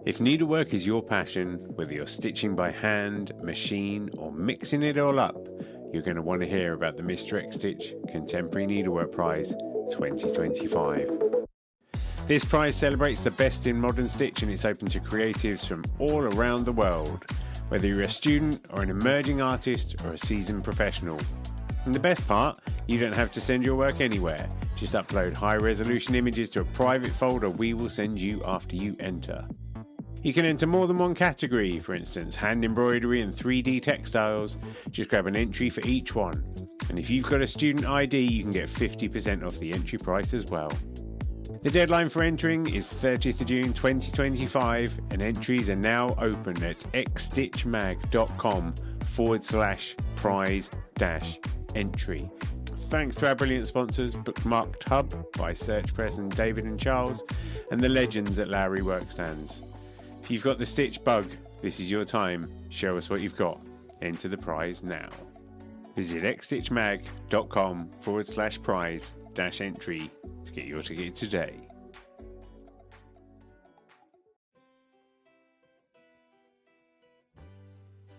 If needlework is your passion, whether you're stitching by hand, machine, or mixing it all up, you're going to want to hear about the Mr. XStitch Contemporary Needlework Prize 2025. This prize celebrates the best in modern stitch, and it's open to creatives from all around the world, whether you're a student or an emerging artist or a seasoned professional. And the best part, you don't have to send your work anywhere. Just upload high-resolution images to a private folder we will send you after you enter. You can enter more than one category, for instance, hand embroidery and 3D textiles. Just grab an entry for each one. And if you've got a student ID, you can get 50% off the entry price as well. The deadline for entering is 30th of June 2025, and entries are now open at xstitchmag.com/prize-entry. Thanks to our brilliant sponsors, Bookmarked Hub by Search Press and David and Charles, and the legends at Lowry Workstands. If you've got the stitch bug, this is your time. Show us what you've got. Enter the prize now. Visit xstitchmag.com/prize-entry to get your ticket today.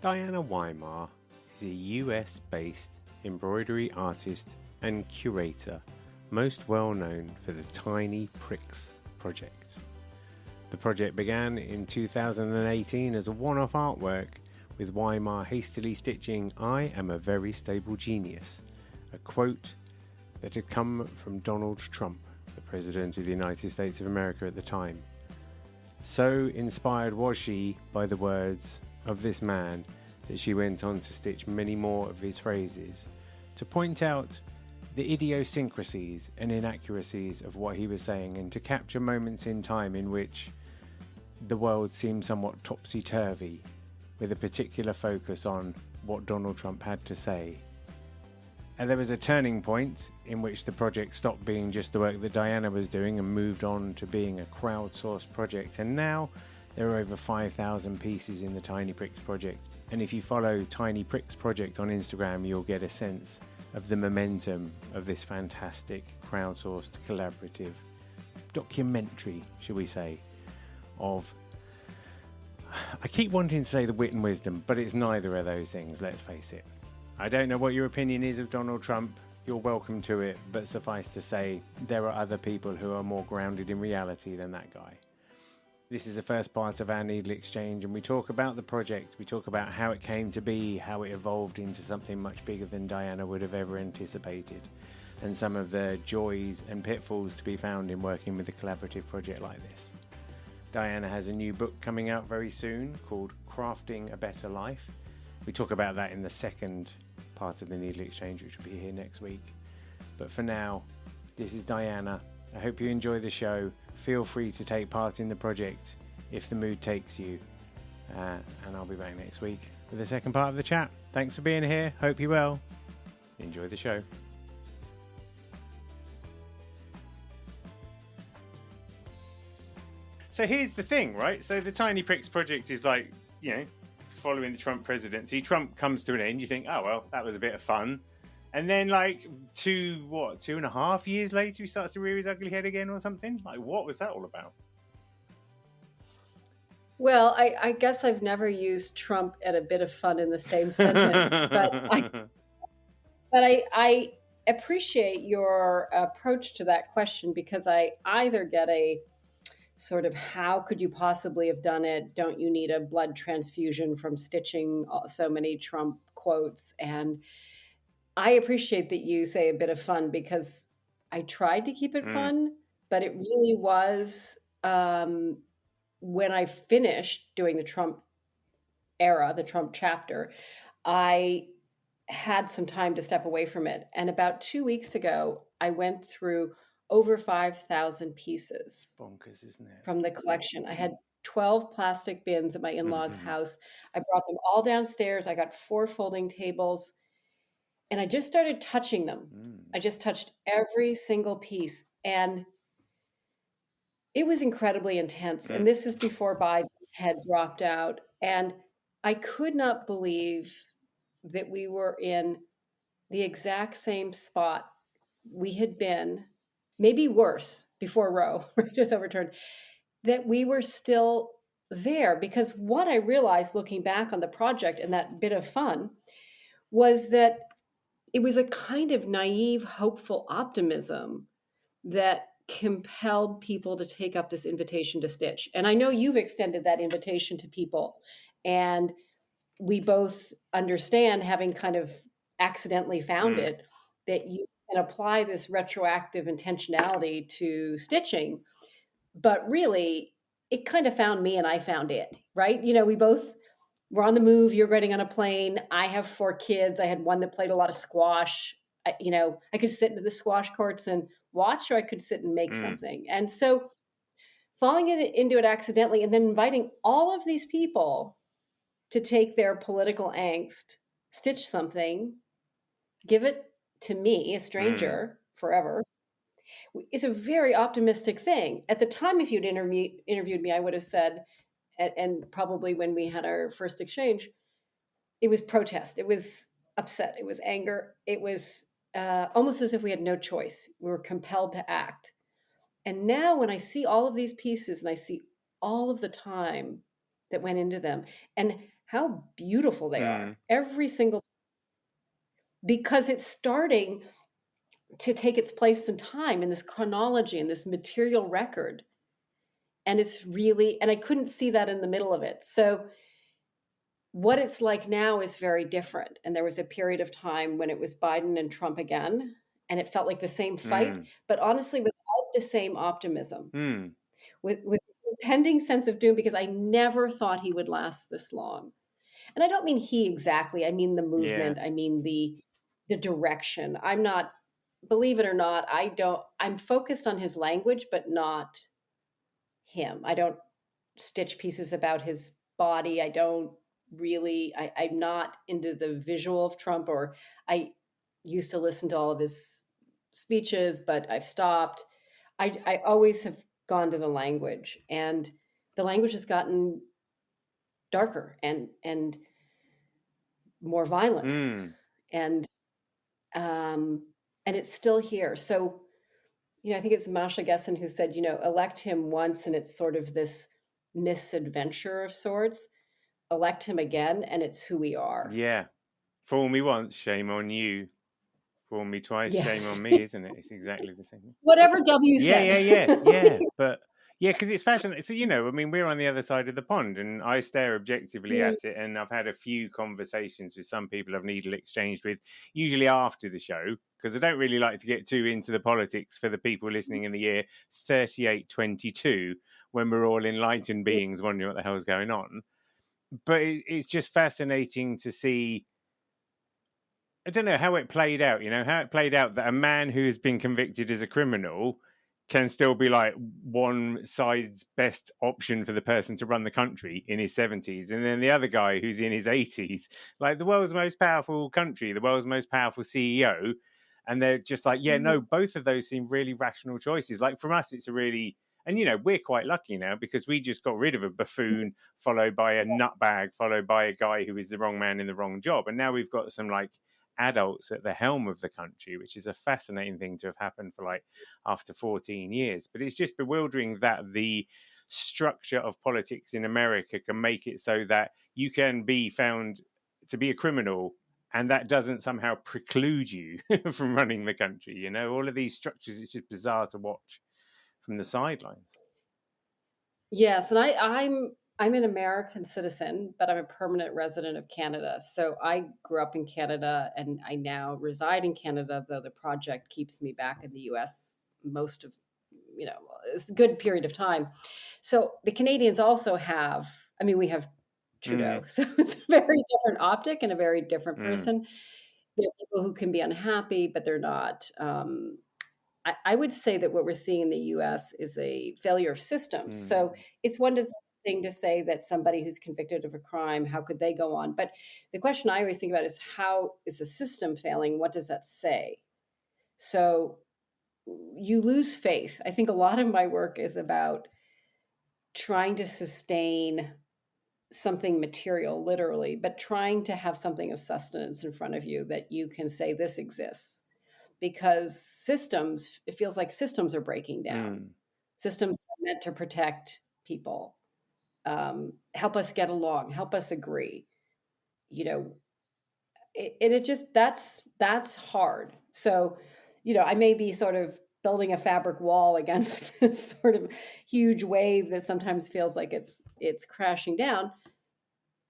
Diana Weymar is a US-based embroidery artist and curator, most well known for the Tiny Pricks project. The project began in 2018 as a one-off artwork, with Weymar hastily stitching "I am a very stable genius," a quote that had come from Donald Trump, the President of the United States of America at the time. So inspired was she by the words of this man that she went on to stitch many more of his phrases to point out the idiosyncrasies and inaccuracies of what he was saying, and to capture moments in time in which the world seemed somewhat topsy-turvy, with a particular focus on what Donald Trump had to say. And there was a turning point in which the project stopped being just the work that Diana was doing and moved on to being a crowdsourced project. And now there are over 5,000 pieces in the Tiny Pricks project. And if you follow Tiny Pricks project on Instagram, you'll get a sense of the momentum of this fantastic crowdsourced collaborative documentary, shall we say, of, I keep wanting to say the wit and wisdom, but it's neither of those things, let's face it. I don't know what your opinion is of Donald Trump. You're welcome to it, but suffice to say, there are other people who are more grounded in reality than that guy. This is the first part of our NeedleXChange, and we talk about the project. We talk about how it came to be, how it evolved into something much bigger than Diana would have ever anticipated, and some of the joys and pitfalls to be found in working with a collaborative project like this. Diana has a new book coming out very soon called Crafting a Better Life. We talk about that in the second part of the NeedleXChange, which will be here next week. But for now, this is Diana. I hope you enjoy the show. Feel free to take part in the project if the mood takes you. And I'll be back next week with the second part of the chat. Thanks for being here. Hope you're well. Enjoy the show. So here's the thing, right? So the Tiny Pricks project is like, you know, following the Trump presidency. Trump comes to an end. You think, oh, well, that was a bit of fun. And then like 2.5 years later, he starts to rear his ugly head again or something? Like, what was that all about? Well, I guess I've never used Trump and a bit of fun in the same sentence, but I appreciate your approach to that question, because I either get a sort of, how could you possibly have done it? Don't you need a blood transfusion from stitching so many Trump quotes? And I appreciate that you say a bit of fun, because I tried to keep it fun, but it really was when I finished doing the Trump era, the Trump chapter, I had some time to step away from it. And about 2 weeks ago, I went through over 5,000 pieces. Bonkers, isn't it? From the collection. I had 12 plastic bins at my in-laws' house. I brought them all downstairs. I got 4 folding tables. And I just started touching them. I just touched every single piece. And it was incredibly intense. And this is before Biden had dropped out. And I could not believe that we were in the exact same spot we had been, maybe worse, before Roe was overturned, that we were still there, because what I realized looking back on the project and that bit of fun was that it was a kind of naive, hopeful optimism that compelled people to take up this invitation to stitch. And I know you've extended that invitation to people. And we both understand, having kind of accidentally found Mm. it, that you can apply this retroactive intentionality to stitching. But really, it kind of found me and I found it, right? We both were on the move. You're getting on a plane. I have 4 kids. I had one that played a lot of squash. I could sit into the squash courts and watch, or I could sit and make Mm. something. And so falling into it accidentally and then inviting all of these people to take their political angst, stitch something, give it to me, a Mm. stranger, forever, is a very optimistic thing. At the time, if you'd interviewed me, I would have said, and probably when we had our first exchange, it was protest, it was upset, it was anger, it was almost as if we had no choice. We were compelled to act. And now, when I see all of these pieces and I see all of the time that went into them and how beautiful they Mm. are, every single, because it's starting to take its place in time, in this chronology, in this material record. And it's really, and I couldn't see that in the middle of it. So what it's like now is very different. And there was a period of time when it was Biden and Trump again, and it felt like the same fight, Mm. but honestly, without the same optimism, Mm. with this impending sense of doom, because I never thought he would last this long. And I don't mean he exactly, I mean the Yeah. movement, I mean the direction. I'm not, believe it or not, I'm focused on his language, but not him. I don't stitch pieces about his body. I don't really, I'm not into the visual of Trump, or I used to listen to all of his speeches, but I've stopped. I always have gone to the language, and the language has gotten darker and more violent, Mm. and um, and it's still here. So I think it's Masha Gessen who said, elect him once, and it's sort of this misadventure of sorts. Elect him again, and it's who we are. Yeah. Fool me once, shame on you. Fool me twice, shame on Yes. me, isn't it? It's exactly the same. Whatever W Yeah, yeah, said. yeah, yeah. But yeah, because it's fascinating. So, I mean, we're on the other side of the pond and I stare objectively Mm, at it. And I've had a few conversations with some people I've needle exchanged with, usually after the show, because I don't really like to get too into the politics for the people listening in the year 3822 when we're all enlightened yeah. beings wondering what the hell's going on. But it's just fascinating to see. I don't know how it played out, how it played out that a man who's been convicted as a criminal can still be like one side's best option for the person to run the country in his 70s. And then the other guy who's in his 80s, like the world's most powerful country, the world's most powerful CEO. And they're just like, yeah, Mhm. no, both of those seem really rational choices. Like from us, it's a really, and we're quite lucky now because we just got rid of a buffoon, followed by a nutbag, followed by a guy who is the wrong man in the wrong job. And now we've got some like adults at the helm of the country, which is a fascinating thing to have happened for like after 14 years. But it's just bewildering that the structure of politics in America can make it so that you can be found to be a criminal and that doesn't somehow preclude you from running the country. All of these structures, it's just bizarre to watch from the sidelines. Yes, and I'm an American citizen, but I'm a permanent resident of Canada. So I grew up in Canada, and I now reside in Canada, though the project keeps me back in the US most of, it's a good period of time. So the Canadians also have, I mean, we have Trudeau. Mm. So it's a very different optic and a very different Mm. person. There are people who can be unhappy, but they're not. I would say that what we're seeing in the US is a failure of systems. So Mm. it's one thing to say that somebody who's convicted of a crime, how could they go on? But the question I always think about is, how is the system failing? What does that say? So you lose faith. I think a lot of my work is about trying to sustain something material, literally, but trying to have something of sustenance in front of you that you can say this exists. Because systems, it feels like systems are breaking down. Mm. Systems are meant to protect people. help us get along, help us agree, you know, and it just that's hard. So, I may be sort of building a fabric wall against this sort of huge wave that sometimes feels like it's crashing down.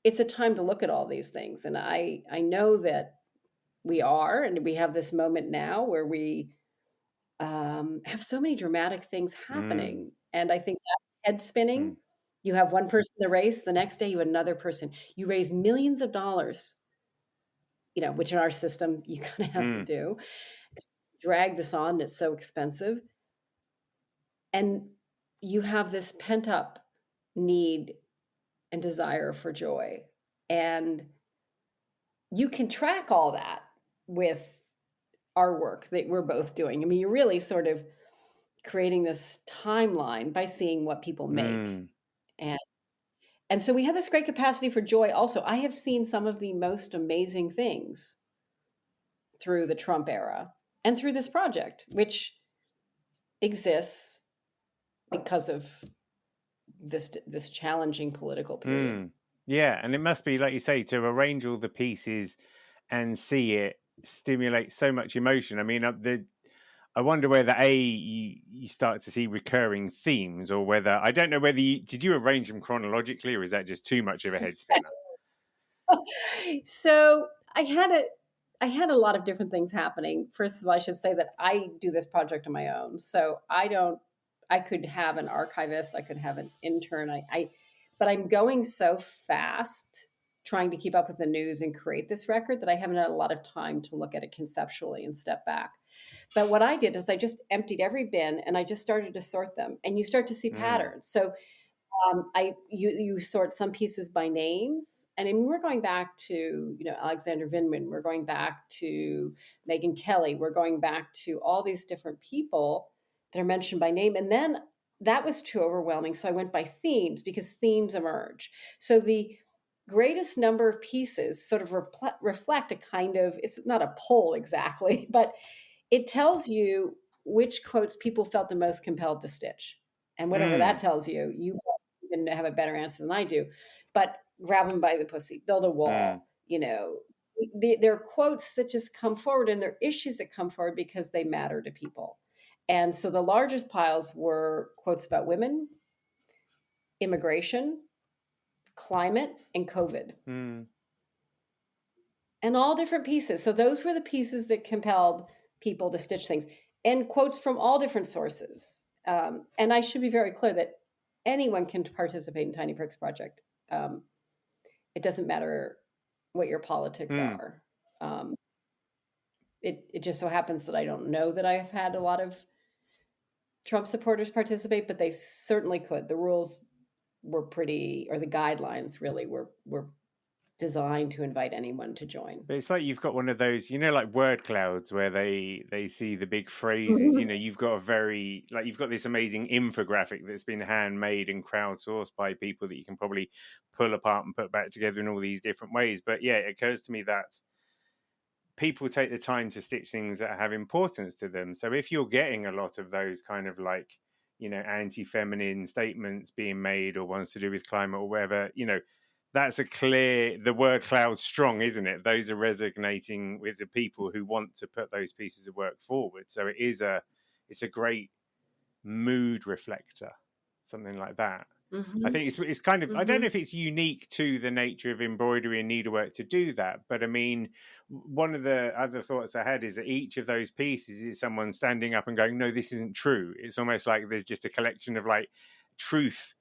It's a time to look at all these things, and I know that we are, and we have this moment now where we have so many dramatic things Mm. happening, and I think that's head Mm. spinning. You have one person in the race, the next day you have another person. You raise millions of dollars, which in our system you kind of have to Mm. do. Drag this on, it's so expensive. And you have this pent up need and desire for joy. And you can track all that with our work that we're both doing. I mean, you're really sort of creating this timeline by seeing what people make. Mm. And and so we have this great capacity for joy also. I have seen some of the most amazing things through the Trump era and through this project, which exists because of this challenging political period. Mm. Yeah, and it must be, like you say, to arrange all the pieces and see it stimulate so much emotion. I mean, I wonder whether you start to see recurring themes, or whether, I don't know whether did you arrange them chronologically, or is that just too much of a head spinner? So I had a lot of different things happening. First of all, I should say that I do this project on my own. So I could have an archivist, I could have an intern. But I'm going so fast trying to keep up with the news and create this record that I haven't had a lot of time to look at it conceptually and step back. But what I did is I just emptied every bin and I just started to sort them, and you start to see Mm. patterns. So you sort some pieces by names, and I mean, we're going back to Alexander Vinman, we're going back to Megyn Kelly, we're going back to all these different people that are mentioned by name, and then that was too overwhelming, so I went by themes because themes emerge. So the greatest number of pieces sort of reflect a kind of, it's not a poll exactly, but it tells you which quotes people felt the most compelled to stitch. And whatever that Mm. tells you, you even have a better answer than I do. But grab them by the pussy, build a Mm. wall, there are quotes that just come forward, and there are issues that come forward because they matter to people. And so the largest piles were quotes about women, immigration, climate, and COVID, Mm. and all different pieces. So those were the pieces that compelled people to stitch things, and quotes from all different sources. And I should be very clear that anyone can participate in Tiny Pricks Project. It doesn't matter what your politics Mm. are. It just so happens that I don't know that I've had a lot of Trump supporters participate, but they certainly could. The rules were pretty, or the guidelines really were designed to invite anyone to join. But it's like you've got one of those, like word clouds where they see the big phrases. Mhm. You've got you've got this amazing infographic that's been handmade and crowdsourced by people that you can probably pull apart and put back together in all these different ways. But yeah, it occurs to me that people take the time to stitch things that have importance to them. So if you're getting a lot of those kind of anti-feminine statements being made, or ones to do with climate or whatever, that's the word cloud's strong, isn't it? Those are resonating with the people who want to put those pieces of work forward. So it's a great mood reflector, something like that. I Mhm. think it's kind of, I don't know Mhm. if it's unique to the nature of embroidery and needlework to do that, but I mean, one of the other thoughts I had is that each of those pieces is someone standing up and going, no, this isn't true. It's almost like there's just a collection of truth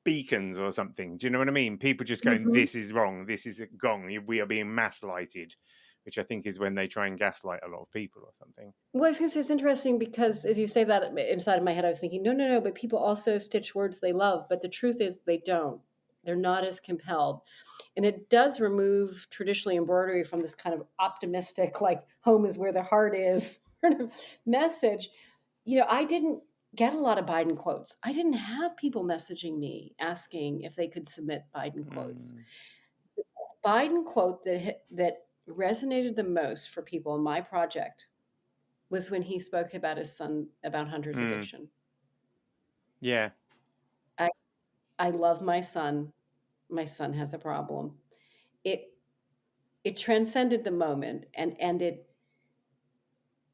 beacons or something. Do you know what I mean? People just going, Mhm. this is wrong, this is wrong, we are being mass lighted, which I think is when they try and gaslight a lot of people or something. Well, I was going to say it's interesting because as you say that, inside of my head, I was thinking, no, no, no, but people also stitch words they love. But the truth is they don't. They're not as compelled. And it does remove traditionally embroidery from this kind of optimistic, like home is where the heart is sort of message. I didn't get a lot of Biden quotes. I didn't have people messaging me asking if they could submit Biden quotes. Mm. Biden quote that resonated the most for people in my project was when he spoke about his son, about Hunter's Mm. addiction. Yeah. I, I love my son. My son has a problem. It it transcended the moment, and it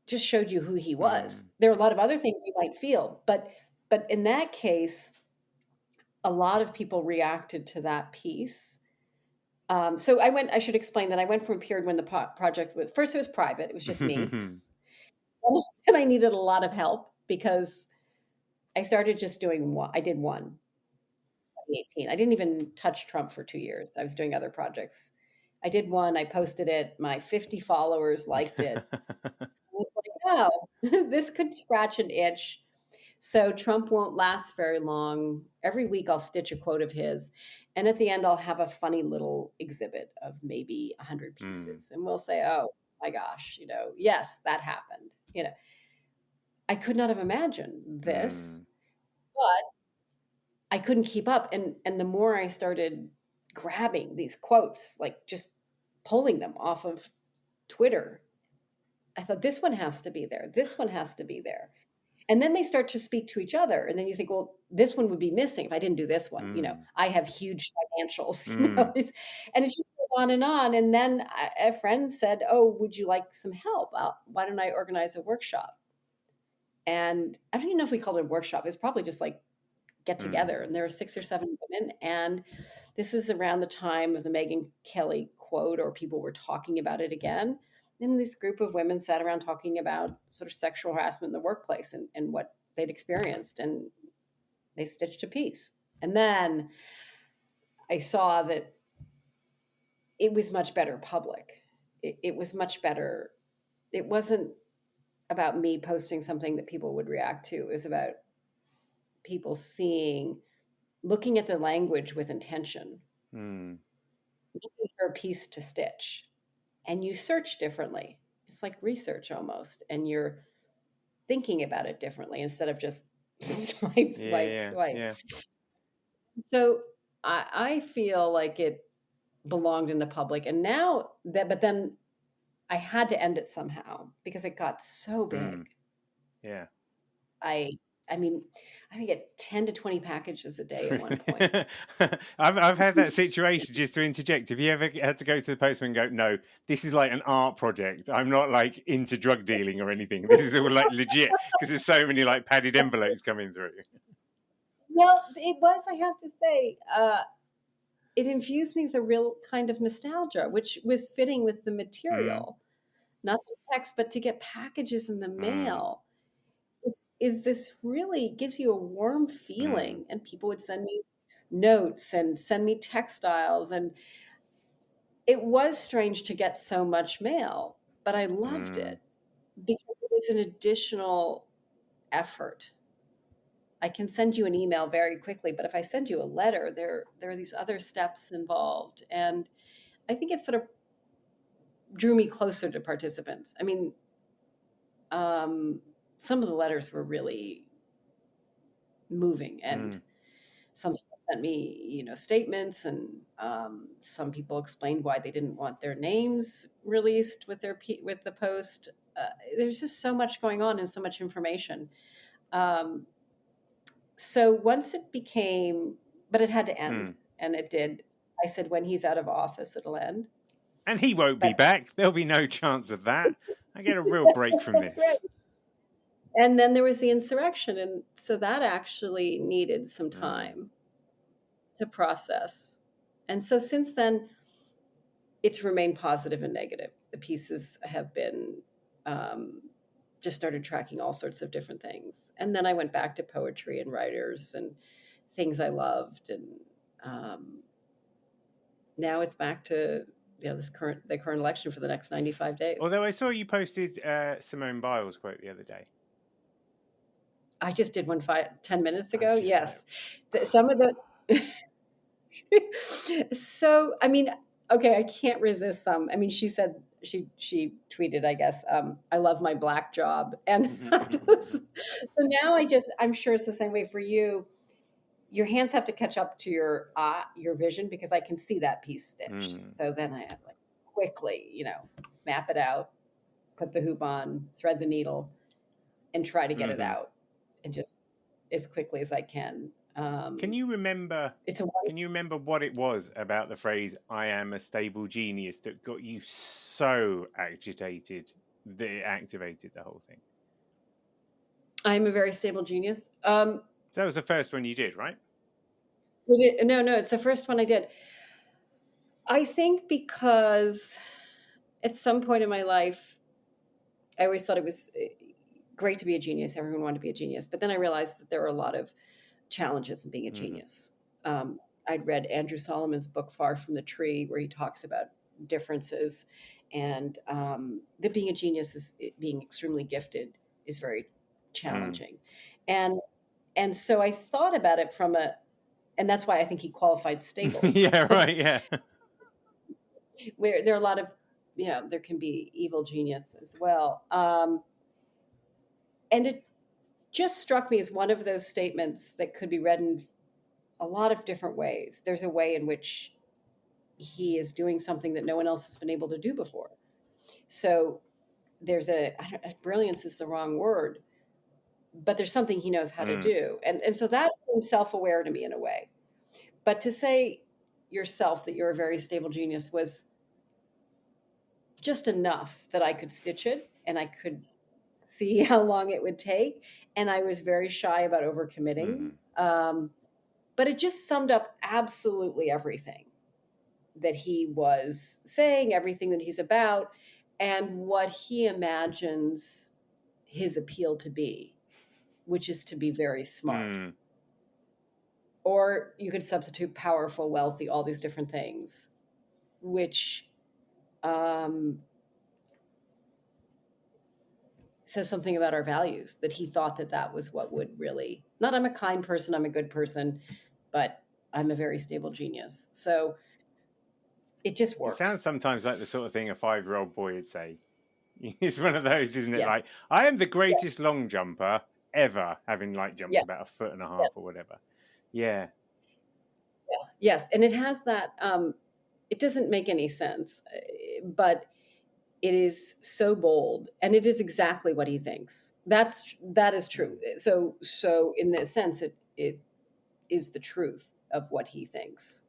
just showed you who he was. Mm. There are a lot of other things you might feel, but in that case, a lot of people reacted to that piece. So I should explain that I went from a period when the project was, first it was private, it was just me. And I needed a lot of help because I started just doing one. I did one, 2018. I didn't even touch Trump for 2 years. I was doing other projects. I did one, I posted it, my 50 followers liked it. I was like, oh, this could scratch an itch. So Trump won't last very long. Every week I'll stitch a quote of his. And at the end, I'll have a funny little exhibit of maybe 100 Mm. pieces. And we'll say, oh my gosh, yes, that happened. I could not have imagined this, Mm. but I couldn't keep up. And the more I started grabbing these quotes, like just pulling them off of Twitter, I thought this one has to be there. This one has to be there. And then they start to speak to each other. And then you think, well, this one would be missing if I didn't do this one. Mm. I have huge financials, Mm. and it just goes on and on. And then a friend said, oh, would you like some help? Why don't I organize a workshop? And I don't even know if we called it a workshop. It's probably just like get Mm. together. And there are 6 or 7 women. And this is around the time of the Megyn Kelly quote, or people were talking about it again. And this group of women sat around talking about sort of sexual harassment in the workplace and what they'd experienced. And they stitched a piece. And then I saw that it was much better public. It was much better. It wasn't about me posting something that people would react to. It was about people looking at the language with intention, Mm. looking for a piece to stitch. And you search differently. It's like research almost. And you're thinking about it differently instead of just swipe, swipe, Yeah, swipe. yeah. So I feel like it belonged in the public. And now but then I had to end it somehow because it got so Mm. big. Yeah. I I mean, I would get 10 to 20 packages a day at one point. I've had that situation, just to interject. Have you ever had to go to the postman and go, no, this is like an art project. I'm not like into drug dealing or anything. This is all like legit because there's so many like padded envelopes coming through. Well, it was, I have to say, it infused me with a real kind of nostalgia, which was fitting with the Mm. material, not the text, but to get packages in the Mm. mail. Is this really gives you a warm Mm. feeling? And people would send me notes and send me textiles. And it was strange to get so much mail, but I loved Mm. it because it was an additional effort. I can send you an email very quickly, but if I send you a letter, there are these other steps involved. And I think it sort of drew me closer to participants. I mean, some of the letters were really moving, and Mm. some people sent me, statements, and some people explained why they didn't want their names released with with the post. There's just so much going on and so much information. Um, so once it became, but it had to end, Mm. and it did. I said, when he's out of office, it'll end. And he won't be But back. There'll be no chance of that. I get a real break from that's right. this. And then there was the insurrection, and so that actually needed some Mm. time to process. And so since then, it's remained positive and negative. The pieces have been um, just started tracking all sorts of different things, and then I went back to poetry and writers and things I loved, and um, now it's back to the current election for the next 95 days. Although I saw you posted Simone Biles' quote the other day. I just did one 10 minutes I ago. was just like, Yes, some of the. So I mean, okay, I can't resist some. I mean, she said she tweeted, I guess, I love my black job, and so now I'm sure it's the same way for you. Your hands have to catch up to your vision because I can see that piece stitched. mm. So then I have like quickly, map it out, put the hoop on, thread the needle, and try to get it Hmm. out, and just as quickly as I can. Can you remember? It's a Can you remember what it was about the phrase "I am a stable genius" that got you so agitated that it activated the whole thing? I'm a very stable genius. That was the first one you did, right? No, it's the first one I did. I think because at some point in my life, I always thought it was great to be a genius. Everyone wanted to be a genius. But then I realized that there were a lot of challenges in being a genius. I'd read Andrew Solomon's book, Far from the Tree, where he talks about differences and that being a genius is being extremely gifted is very challenging. And so I thought about it and that's why I think he qualified stable. Yeah, right, yeah. Where there are a lot of, there can be evil genius as well. And it just struck me as one of those statements that could be read in a lot of different ways. There's a way in which he is doing something that no one else has been able to do before. So there's brilliance is the wrong word, but there's something he knows how to do. And so that's self-aware to me in a way. But to say yourself that you're a very stable genius was just enough that I could stitch it and I could see how long it would take. And I was very shy about overcommitting. But it just summed up absolutely everything that he was saying, everything that he's about, and what he imagines his appeal to be, which is to be very smart. Or you could substitute powerful, wealthy, all these different things, which says something about our values, that he thought that was what would really, not I'm a kind person, I'm a good person, but I'm a very stable genius. So it just worked. It sounds sometimes like the sort of thing a 5-year-old boy would say. It's one of those, isn't it? Yes. Like, I am the greatest long jumper ever, having like jumped about 1.5 feet or whatever. Yeah. Yes. And it has that, it doesn't make any sense, but it is so bold and it is exactly what he thinks. That is true. So in this sense, it is the truth of what he thinks.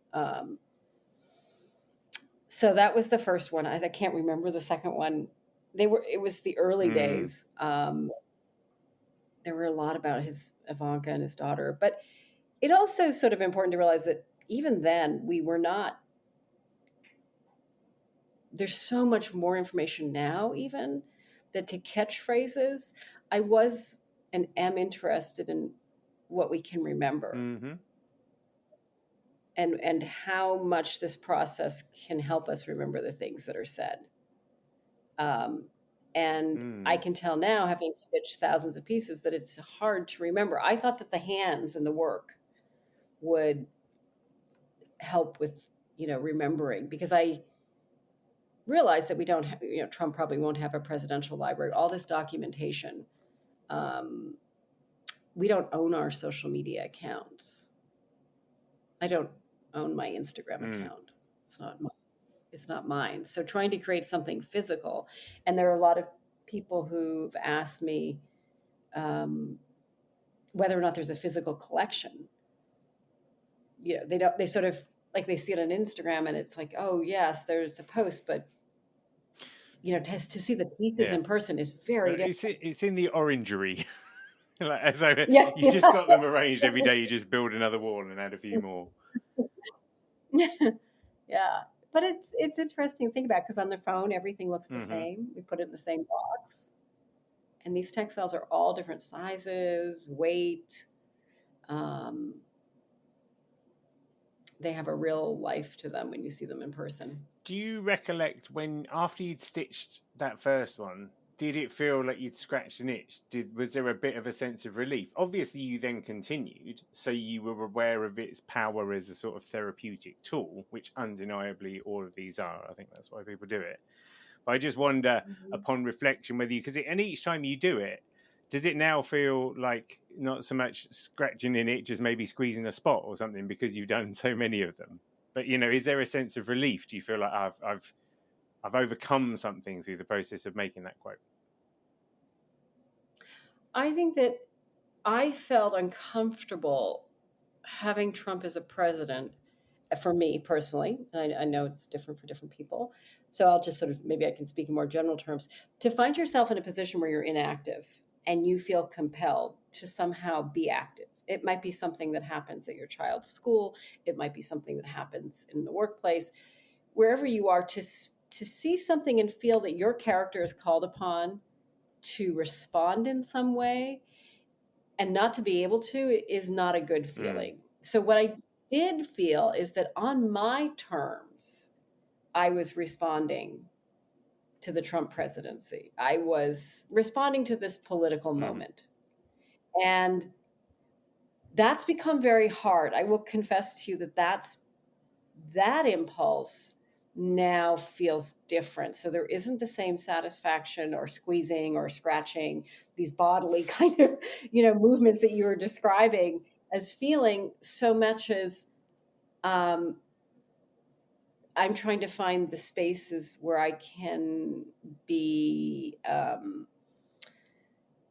So that was the first one. I can't remember the second one. It was the early days. There were a lot about his Ivanka and his daughter, but it also sort of important to realize that even then we were not, there's so much more information now even that to catch phrases, I was and am interested in what we can remember and how much this process can help us remember the things that are said. And I can tell now, having stitched thousands of pieces, that it's hard to remember. I thought that the hands and the work would help with, remembering, because I realized that we don't have, Trump probably won't have a presidential library, all this documentation. We don't own our social media accounts. I don't own my Instagram account. It's not mine. So trying to create something physical, and there are a lot of people who've asked me whether or not there's a physical collection. They sort of like they see it on Instagram and it's like, oh yes, there's a post, but to see the pieces in person is very different. It's in the orangery. You just got them arranged every day. You just build another wall and add a few more. Yeah, but it's interesting to think about, because on the phone everything looks the same. We put it in the same box, and these textiles are all different sizes, weight. They have a real life to them when you see them in person. Do you recollect when, after you'd stitched that first one, did it feel like you'd scratched an itch? Was there a bit of a sense of relief? Obviously, you then continued, so you were aware of its power as a sort of therapeutic tool, which undeniably all of these are. I think that's why people do it. But I just wonder, upon reflection, whether and each time you do it, does it now feel like not so much scratching in it, just maybe squeezing a spot or something, because you've done so many of them? But, is there a sense of relief? Do you feel like I've overcome something through the process of making that quote? I think that I felt uncomfortable having Trump as a president, for me personally, and I know it's different for different people. So I'll just sort of, maybe I can speak in more general terms, to find yourself in a position where you're inactive and you feel compelled to somehow be active. It might be something that happens at your child's school. It might be something that happens in the workplace, wherever you are, to see something and feel that your character is called upon to respond in some way, and not to be able to is not a good feeling. So what I did feel is that on my terms, I was responding to the Trump presidency. I was responding to this political moment. And that's become very hard. I will confess to you that that impulse now feels different. So there isn't the same satisfaction or squeezing or scratching, these bodily kind of, movements that you were describing as feeling, so much as I'm trying to find the spaces where I can be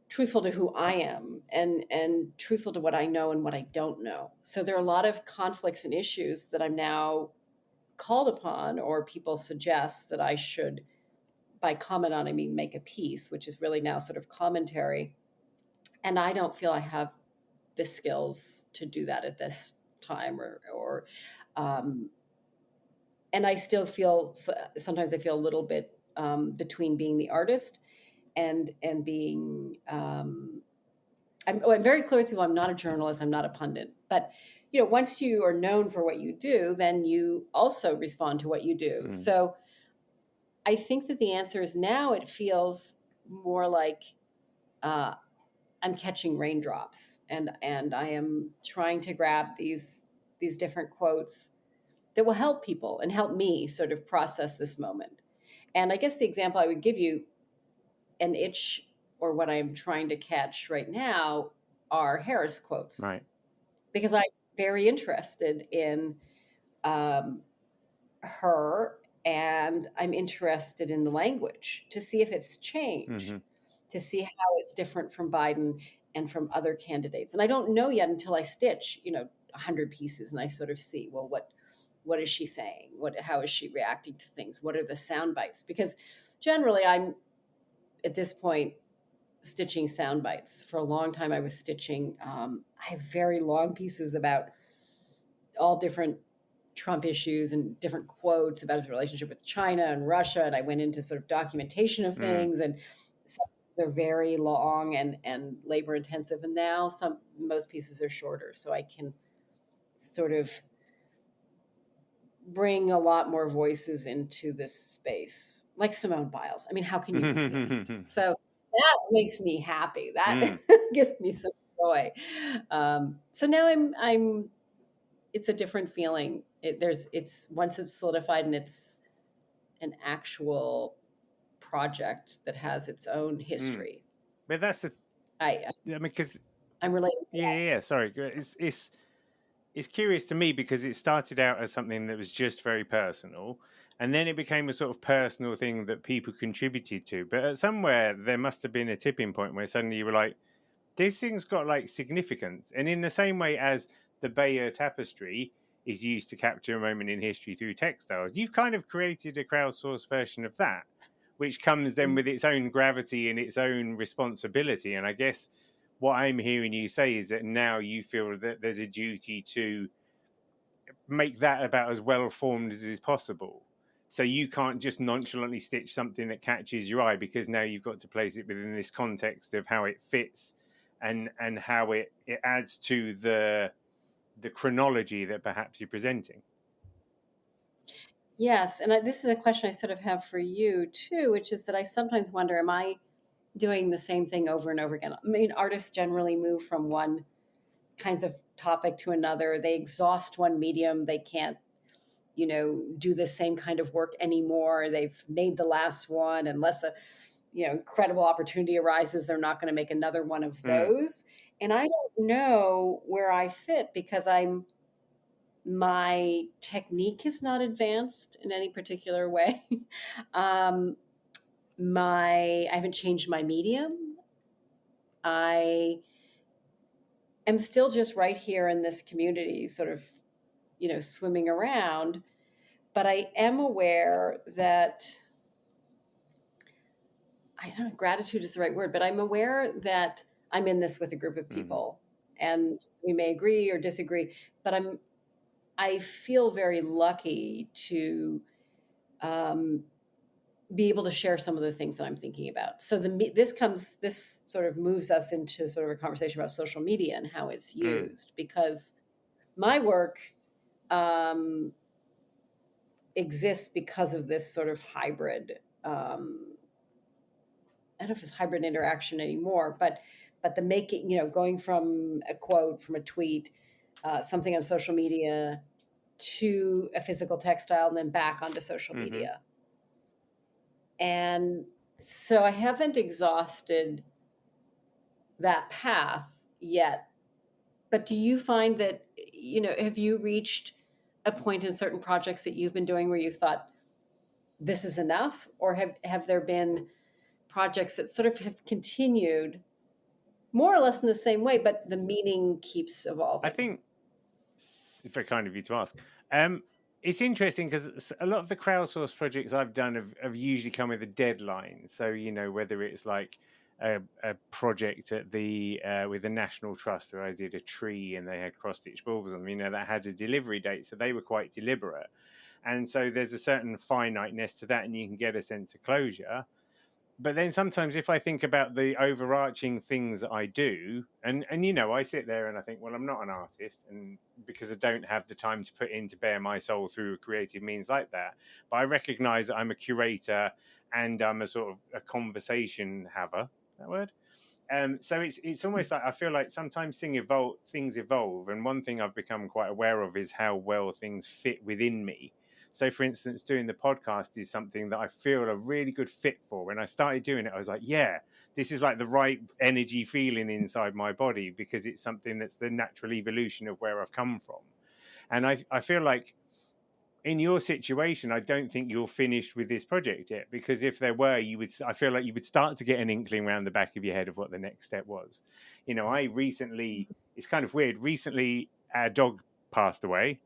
truthful to who I am, and truthful to what I know and what I don't know. So there are a lot of conflicts and issues that I'm now called upon, or people suggest that I should, by comment on, I mean make a piece, which is really now sort of commentary. And I don't feel I have the skills to do that at this time, or and I still feel, sometimes I feel a little bit between being the artist and being I'm very clear with people. I'm not a journalist. I'm not a pundit. But once you are known for what you do, then you also respond to what you do. So I think that the answer is, now it feels more like I'm catching raindrops, and I am trying to grab these different quotes that will help people and help me sort of process this moment. And I guess the example I would give you, an itch, or what I'm trying to catch right now, are Harris quotes. Right. Because I'm very interested in her, and I'm interested in the language to see if it's changed, to see how it's different from Biden and from other candidates. And I don't know yet until I stitch, 100 pieces, and I sort of see, well, what is she saying? How is she reacting to things? What are the sound bites? Because generally I'm, at this point, stitching sound bites. For a long time I was stitching, I have very long pieces about all different Trump issues and different quotes about his relationship with China and Russia. And I went into sort of documentation of things, and some pieces are very long and labor intensive. And now most pieces are shorter. So I can sort of bring a lot more voices into this space, like Simone Biles. I mean, how can you resist? So that makes me happy. That gives me some joy. So now I'm. It's a different feeling. It's once it's solidified and it's an actual project that has its own history. But that's the. I mean, because I'm related. Yeah. Sorry, it's curious to me, because it started out as something that was just very personal, and then it became a sort of personal thing that people contributed to. But at somewhere there must have been a tipping point where suddenly you were like, this thing's got like significance. And in the same way as the Bayeux tapestry is used to capture a moment in history through textiles, you've kind of created a crowdsourced version of that, which comes then with its own gravity and its own responsibility. And I guess what I'm hearing you say is that now you feel that there's a duty to make that about as well formed as is possible. So you can't just nonchalantly stitch something that catches your eye, because now you've got to place it within this context of how it fits and how it adds to the chronology that perhaps you're presenting. Yes, and this is a question I sort of have for you too, which is that I sometimes wonder, am I doing the same thing over and over again? I mean, artists generally move from one kinds of topic to another. They exhaust one medium. They can't, do the same kind of work anymore. They've made the last one. Unless a, incredible opportunity arises, they're not going to make another one of those. And I don't know where I fit, because my technique is not advanced in any particular way. I haven't changed my medium. I am still just right here in this community, sort of, swimming around. But I am aware that, I don't know, gratitude is the right word, but I'm aware that I'm in this with a group of people, and we may agree or disagree, but I feel very lucky to be able to share some of the things that I'm thinking about. So this sort of moves us into sort of a conversation about social media and how it's used, because my work exists because of this sort of hybrid. I don't know if it's hybrid interaction anymore, but the making, going from a quote, from a tweet, something on social media, to a physical textile, and then back onto social media. And so I haven't exhausted that path yet. But do you find that, have you reached a point in certain projects that you've been doing where you thought this is enough? Or have there been projects that sort of have continued more or less in the same way, but the meaning keeps evolving? I think it's very kind of you to ask. It's interesting because a lot of the crowdsourced projects I've done have usually come with a deadline. So, whether it's like a project at the with the National Trust where I did a tree and they had cross-stitch baubles on them, that had a delivery date. So they were quite deliberate. And so there's a certain finiteness to that, and you can get a sense of closure. But then sometimes if I think about the overarching things that I do, and I sit there and I think, well, I'm not an artist, and because I don't have the time to put in to bare my soul through creative means like that. But I recognize that I'm a curator and I'm a sort of a conversation haver. That word? So it's almost like I feel like sometimes things evolve, and one thing I've become quite aware of is how well things fit within me. So, for instance, doing the podcast is something that I feel a really good fit for. When I started doing it, I was like, yeah, this is like the right energy feeling inside my body, because it's something that's the natural evolution of where I've come from. And I feel like in your situation, I don't think you're finished with this project yet, because if there were, I feel like you would start to get an inkling around the back of your head of what the next step was. It's kind of weird. Recently, our dog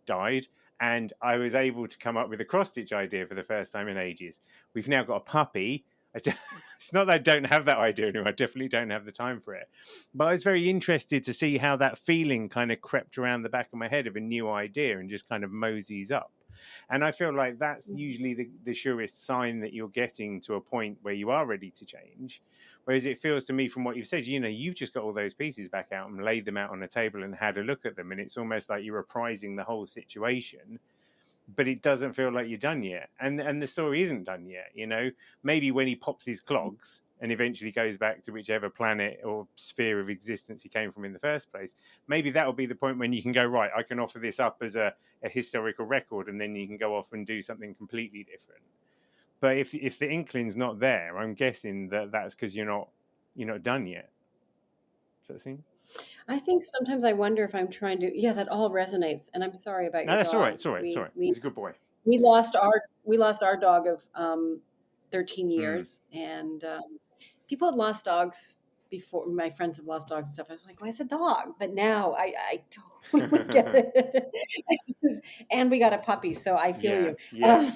died, and I was able to come up with a cross-stitch idea for the first time in ages. We've now got a puppy. It's not that I don't have that idea anymore. I definitely don't have the time for it. But I was very interested to see how that feeling kind of crept around the back of my head of a new idea and just kind of moseys up. And I feel like that's usually the surest sign that you're getting to a point where you are ready to change. Whereas it feels to me from what you've said, you've just got all those pieces back out and laid them out on a table and had a look at them. And it's almost like you're reprising the whole situation, but it doesn't feel like you're done yet. And the story isn't done yet. Maybe when he pops his clogs and eventually goes back to whichever planet or sphere of existence he came from in the first place, maybe that'll be the point when you can go, right, I can offer this up as a historical record, and then you can go off and do something completely different. But if the inkling's not there, I'm guessing that's because you're not done yet. Does that seem? I think sometimes I wonder if I'm trying to. Yeah, that all resonates, and I'm sorry about your No, that's dog. all right. It's all right. Sorry, he's a good boy. We lost our dog of 13 years, and people had lost dogs before. My friends have lost dogs and stuff. I was like, why is a dog? But now I totally get it. And we got a puppy, so I feel you. Yeah.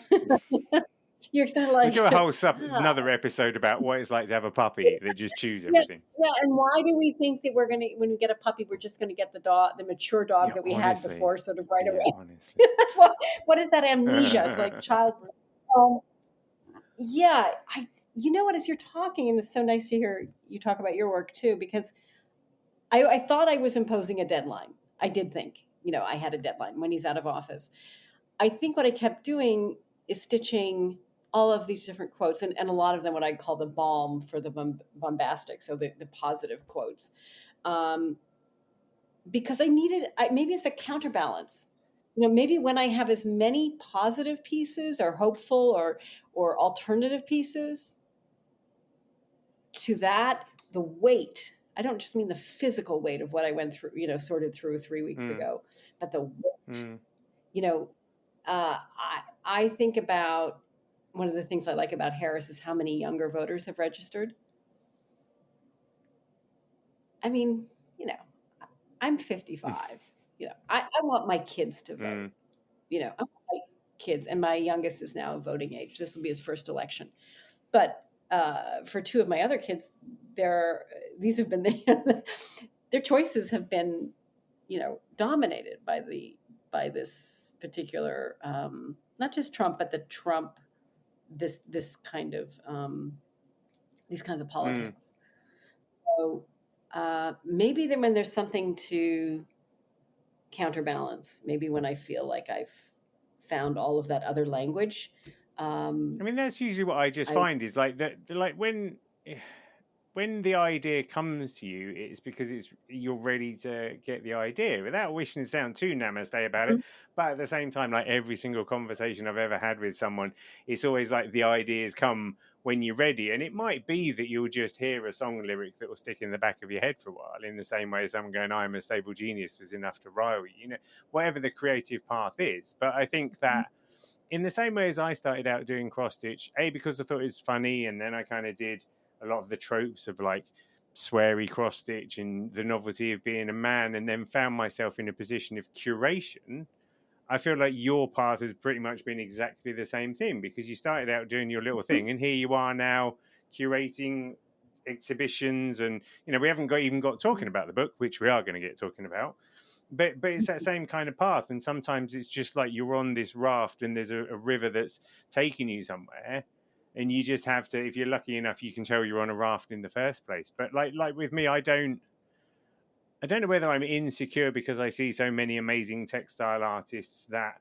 You're kind of like, we do a whole another episode about what it's like to have a puppy that just chews everything. Yeah, and why do we think that when we get a puppy, we're just going to get the mature dog that we had before, sort of right away? Honestly. What is that amnesia? It's like childbirth. Yeah, you know what? As you're talking, and it's so nice to hear you talk about your work too, because I thought I was imposing a deadline. I did think, I had a deadline when he's out of office. I think what I kept doing is stitching all of these different quotes, and a lot of them what I'd call the balm for the bombastic, so the positive quotes, because I needed, maybe it's a counterbalance. Maybe when I have as many positive pieces or hopeful or alternative pieces, to that, the weight, I don't just mean the physical weight of what I went through, sorted through 3 weeks ago, but the weight, I think about one of the things I like about Harris is how many younger voters have registered. I mean, I'm 55. I want my kids to vote. I want my kids, and my youngest is now voting age. This will be his first election. But for two of my other kids, these have been their choices have been, dominated by this particular, not just Trump, but the Trump, this kind of these kinds of politics. So maybe then when there's something to counterbalance, maybe when I feel like I've found all of that other language. I mean, that's usually what I just find is like that. Like when the idea comes to you, it's because you're ready to get the idea without wishing to sound too namaste about it. But at the same time, like every single conversation I've ever had with someone, it's always like the ideas come when you're ready. And it might be that you'll just hear a song lyric that will stick in the back of your head for a while, in the same way as someone going, "I'm a stable genius" was enough to rile you, whatever the creative path is. But I think that in the same way as I started out doing cross stitch, because I thought it was funny, and then I kind of did a lot of the tropes of like sweary cross stitch and the novelty of being a man, and then found myself in a position of curation. I feel like your path has pretty much been exactly the same thing, because you started out doing your little thing, and here you are now curating exhibitions, and we haven't even got talking about the book, which we are going to get talking about. But it's that same kind of path, and sometimes it's just like you're on this raft and there's a river that's taking you somewhere, and you just have to, if you're lucky enough, you can tell you're on a raft in the first place. But like with me, I don't know whether I'm insecure because I see so many amazing textile artists that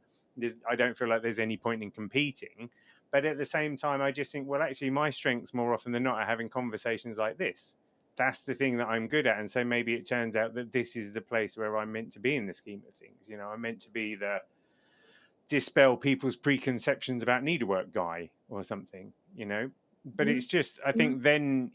I don't feel like there's any point in competing. But at the same time, I just think, well, actually, my strengths more often than not are having conversations like this. That's the thing that I'm good at. And so maybe it turns out that this is the place where I'm meant to be in the scheme of things. I'm meant to be the dispel people's preconceptions about needlework guy or something, But it's just, I think then,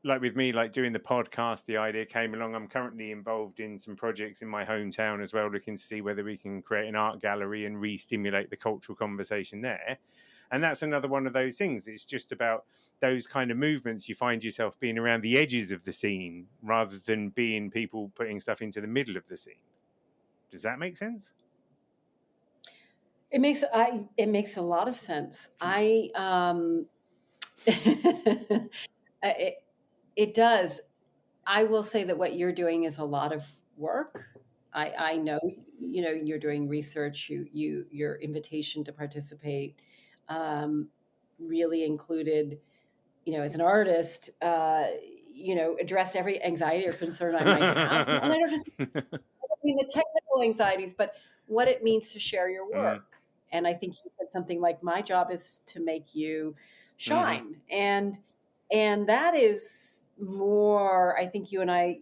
like with me, like doing the podcast, the idea came along. I'm currently involved in some projects in my hometown as well, looking to see whether we can create an art gallery and re-stimulate the cultural conversation there. And that's another one of those things. It's just about those kind of movements. You find yourself being around the edges of the scene rather than being people putting stuff into the middle of the scene. Does that make sense? It makes a lot of sense. It does. I will say that what you're doing is a lot of work. I know, you're doing research. Your invitation to participate really included, as an artist, addressed every anxiety or concern I might have. And I don't mean the technical anxieties, but what it means to share your work. And I think you said something like, my job is to make you shine. And that is more, I think you and I,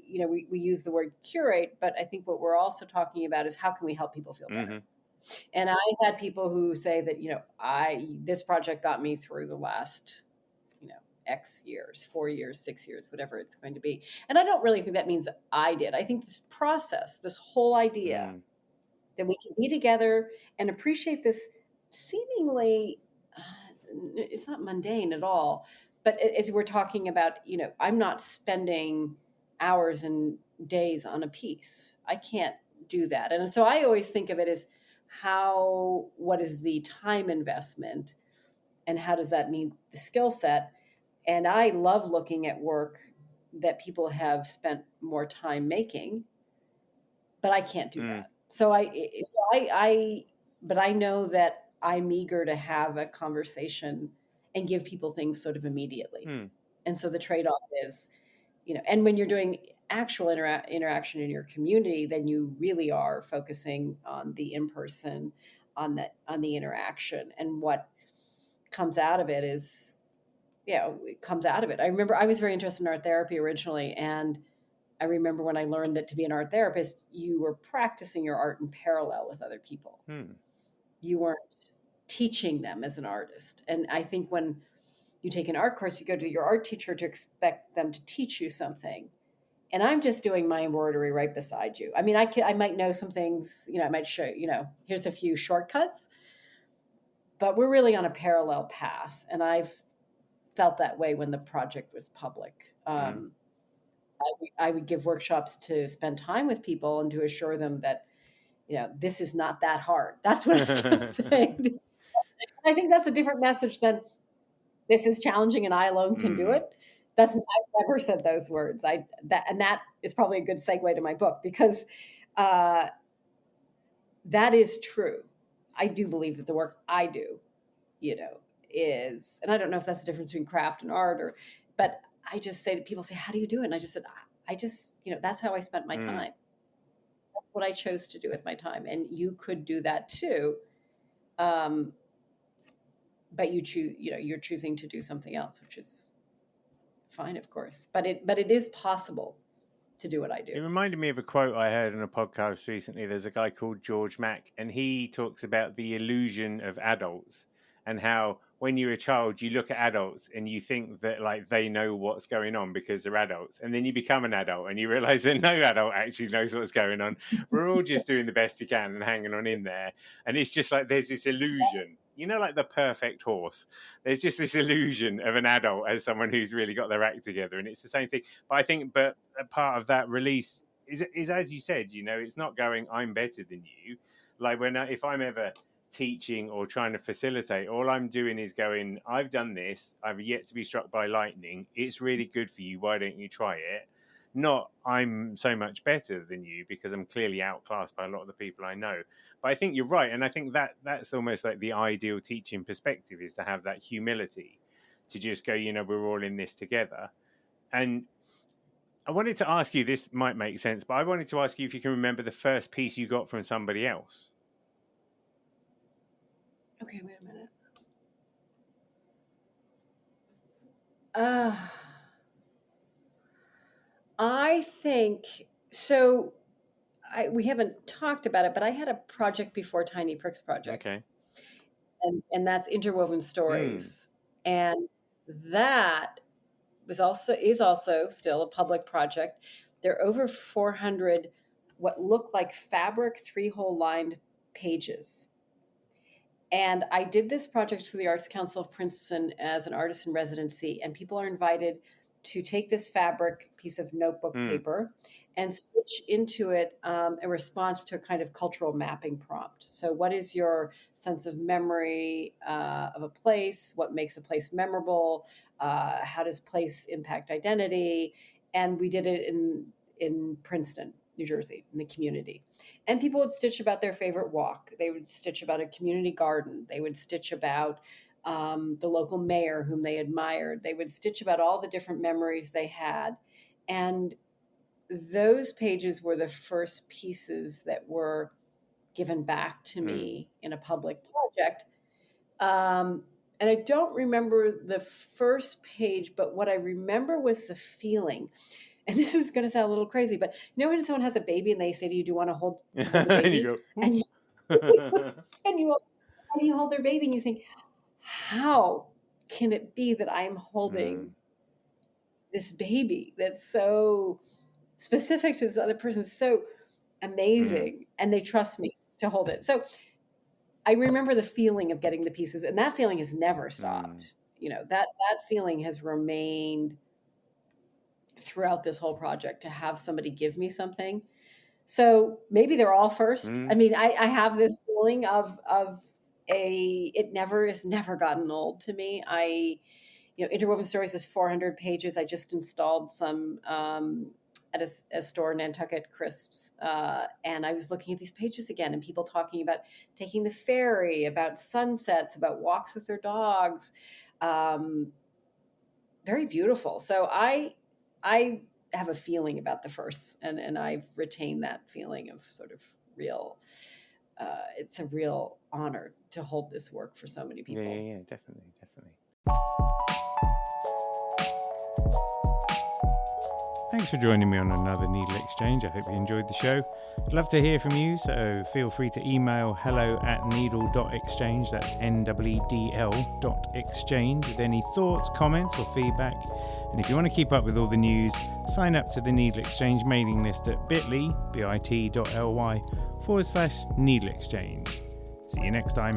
we use the word curate, but I think what we're also talking about is how can we help people feel better? And I've had people who say that, this project got me through the last, X years, 4 years, 6 years, whatever it's going to be. And I don't really think that means I did. I think this process, this whole idea that we can be together and appreciate this seemingly, it's not mundane at all, but as we're talking about, I'm not spending hours and days on a piece. I can't do that. And so I always think of it as what is the time investment and how does that mean the skill set? And I love looking at work that people have spent more time making, but I can't do that. But I know that I'm eager to have a conversation and give people things sort of immediately. And so the trade-off is, and when you're doing actual interaction in your community, then you really are focusing on the in-person, on the interaction, and what comes out of it is, it comes out of it. I remember I was very interested in art therapy originally, and I remember when I learned that to be an art therapist, you were practicing your art in parallel with other people. You weren't teaching them as an artist. And I think when you take an art course, you go to your art teacher to expect them to teach you something. And I'm just doing my embroidery right beside you. I mean, I might know some things, I might show, here's a few shortcuts, but we're really on a parallel path. And I've felt that way when the project was public. I would give workshops to spend time with people and to assure them that, this is not that hard. That's what I kept saying. I think that's a different message than this is challenging and I alone can do it. I've never said those words. That is probably a good segue to my book, because that is true. I do believe that the work I do, is, and I don't know if that's the difference between craft and art, but I just say to people, how do you do it? And I just said, that's how I spent my time. That's what I chose to do with my time. And you could do that too. But you choose, you're choosing to do something else, which is fine, of course. But it is possible to do what I do. It reminded me of a quote I heard on a podcast recently. There's a guy called George Mack, and he talks about the illusion of adults and how when you're a child, you look at adults and you think that like they know what's going on because they're adults. And then you become an adult and you realize that no adult actually knows what's going on. We're all just doing the best we can and hanging on in there. And it's just like there's this illusion, like the perfect horse. There's just this illusion of an adult as someone who's really got their act together. And it's the same thing. But I think a part of that release is as you said, it's not going, I'm better than you. Like if I'm ever teaching or trying to facilitate, all I'm doing is going, I've done this, I've yet to be struck by lightning, it's really good for you, why don't you try it? Not I'm so much better than you because I'm clearly outclassed by a lot of the people I know. But I think you're right, and I think that's almost like the ideal teaching perspective, is to have that humility to just go, we're all in this together. And I wanted to ask you, this might make sense, but I wanted to ask you if you can remember the first piece you got from somebody else. Okay, wait a minute. I think so. We haven't talked about it, but I had a project before Tiny Pricks Project. Okay. And that's Interwoven Stories. And that is also still a public project. There are over 400 what look like fabric 3-hole lined pages. And I did this project through the Arts Council of Princeton as an artist in residency, and people are invited to take this fabric piece of notebook paper and stitch into it a response to a kind of cultural mapping prompt. So what is your sense of memory of a place? What makes a place memorable? How does place impact identity? And we did it in Princeton, New Jersey, in the community. And people would stitch about their favorite walk. They would stitch about a community garden. They would stitch about the local mayor whom they admired. They would stitch about all the different memories they had. And those pages were the first pieces that were given back to me in a public project. And I don't remember the first page, but what I remember was the feeling. And this is going to sound a little crazy, but when someone has a baby and they say to you, do you want to hold the baby? and you hold their baby and you think, how can it be that I'm holding this baby that's so specific to this other person, so amazing, and they trust me to hold it? So I remember the feeling of getting the pieces, and that feeling has never stopped. That feeling has remained throughout this whole project, to have somebody give me something. So maybe they're all first. I mean, I have this feeling of it never gotten old to me. Interwoven Stories is 400 pages. I just installed some at a store in Nantucket, Crisps, and I was looking at these pages again, and people talking about taking the ferry, about sunsets, about walks with their dogs. Very beautiful. So I have a feeling about the firsts, and I've retained that feeling of sort of real. It's a real honor to hold this work for so many people. Yeah, definitely. Thanks for joining me on another Needle Exchange. I hope you enjoyed the show. I'd love to hear from you, so feel free to email hello@needle.exchange, that's NEEDL.exchange, with any thoughts, comments or feedback. And if you want to keep up with all the news, sign up to the Needle Exchange mailing list at bit.ly/needleexchange. See you next time.